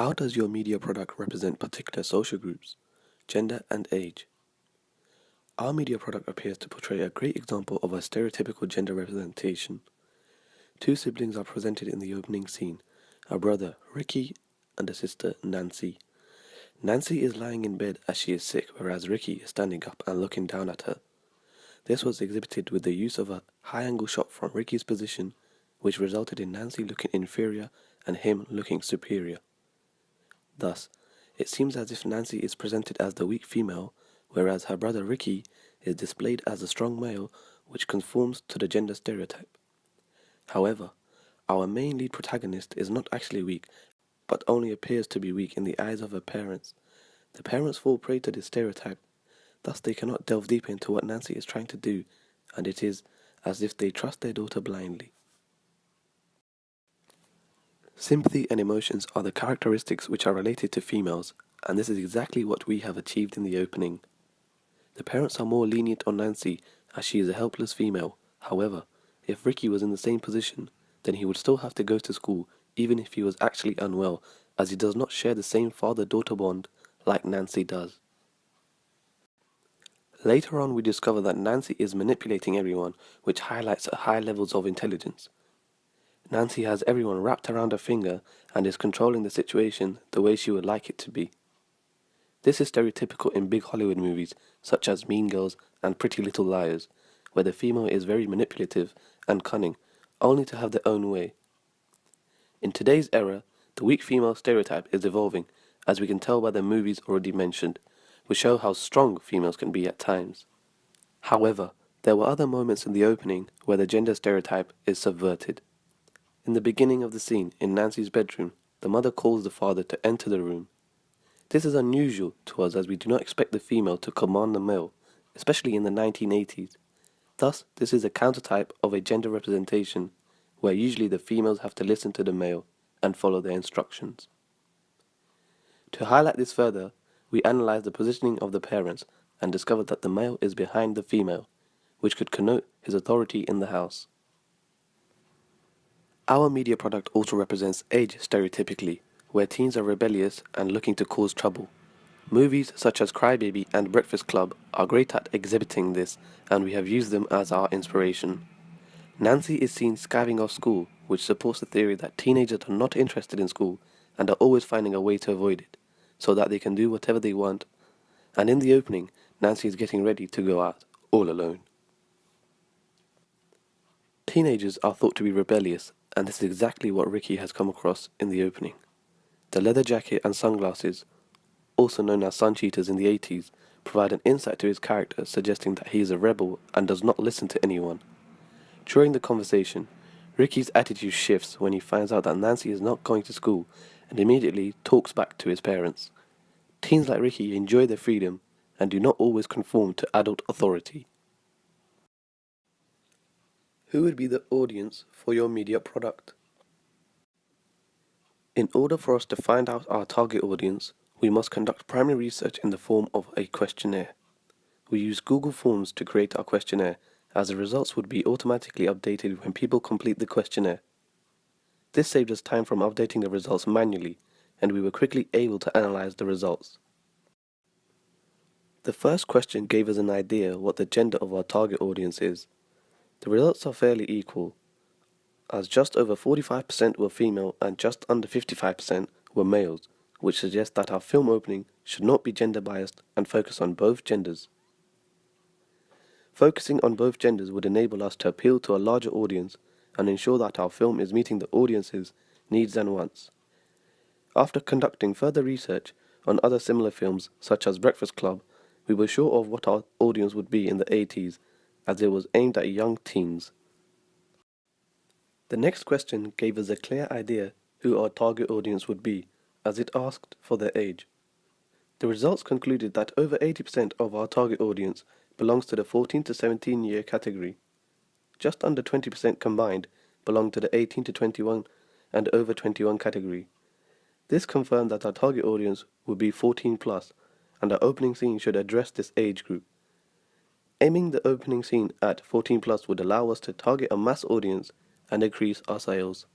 How does your media product represent particular social groups, gender, and age? Our media product appears to portray a great example of a stereotypical gender representation. Two siblings are presented in the opening scene, a brother, Ricky, and a sister, Nancy. Nancy is lying in bed as she is sick, whereas Ricky is standing up and looking down at her. This was exhibited with the use of a high-angle shot from Ricky's position, which resulted in Nancy looking inferior and him looking superior. Thus, it seems as if Nancy is presented as the weak female, whereas her brother Ricky is displayed as a strong male, which conforms to the gender stereotype. However, our main lead protagonist is not actually weak, but only appears to be weak in the eyes of her parents. The parents fall prey to this stereotype, thus they cannot delve deeper into what Nancy is trying to do, and it is as if they trust their daughter blindly. Sympathy and emotions are the characteristics which are related to females, and this is exactly what we have achieved in the opening. The parents are more lenient on Nancy as she is a helpless female. However, if Ricky was in the same position, then he would still have to go to school even if he was actually unwell, as he does not share the same father-daughter bond like Nancy does. Later on we discover that Nancy is manipulating everyone, which highlights her high levels of intelligence. Nancy has everyone wrapped around her finger and is controlling the situation the way she would like it to be. This is stereotypical in big Hollywood movies such as Mean Girls and Pretty Little Liars, where the female is very manipulative and cunning, only to have their own way. In today's era, the weak female stereotype is evolving, as we can tell by the movies already mentioned, which show how strong females can be at times. However, there were other moments in the opening where the gender stereotype is subverted. In the beginning of the scene, in Nancy's bedroom, the mother calls the father to enter the room. This is unusual to us as we do not expect the female to command the male, especially in the 1980s. Thus, this is a countertype of a gender representation, where usually the females have to listen to the male and follow their instructions. To highlight this further, we analyze the positioning of the parents and discover that the male is behind the female, which could connote his authority in the house. Our media product also represents age stereotypically, where teens are rebellious and looking to cause trouble. Movies such as Cry Baby and Breakfast Club are great at exhibiting this, and we have used them as our inspiration. Nancy is seen skiving off school, which supports the theory that teenagers are not interested in school and are always finding a way to avoid it, so that they can do whatever they want. And in the opening, Nancy is getting ready to go out, all alone. Teenagers are thought to be rebellious, and this is exactly what Ricky has come across in the opening. The leather jacket and sunglasses, also known as sun cheaters in the 80s, provide an insight to his character, suggesting that he is a rebel and does not listen to anyone. During the conversation, Ricky's attitude shifts when he finds out that Nancy is not going to school and immediately talks back to his parents. Teens like Ricky enjoy their freedom and do not always conform to adult authority. Who would be the audience for your media product? In order for us to find out our target audience, we must conduct primary research in the form of a questionnaire. We use Google Forms to create our questionnaire, as the results would be automatically updated when people complete the questionnaire. This saved us time from updating the results manually, and we were quickly able to analyze the results. The first question gave us an idea what the gender of our target audience is. The results are fairly equal, as just over 45% were female and just under 55% were males, which suggests that our film opening should not be gender biased and focus on both genders. Focusing on both genders would enable us to appeal to a larger audience and ensure that our film is meeting the audience's needs and wants. After conducting further research on other similar films such as Breakfast Club, we were sure of what our audience would be in the 80s, as it was aimed at young teens. The next question gave us a clear idea who our target audience would be, as it asked for their age. The results concluded that over 80% of our target audience belongs to the 14 to 17 year category. Just under 20% combined belong to the 18 to 21 and over 21 category. This confirmed that our target audience would be 14 plus, and our opening scene should address this age group. Aiming the opening scene at 14 plus would allow us to target a mass audience and increase our sales.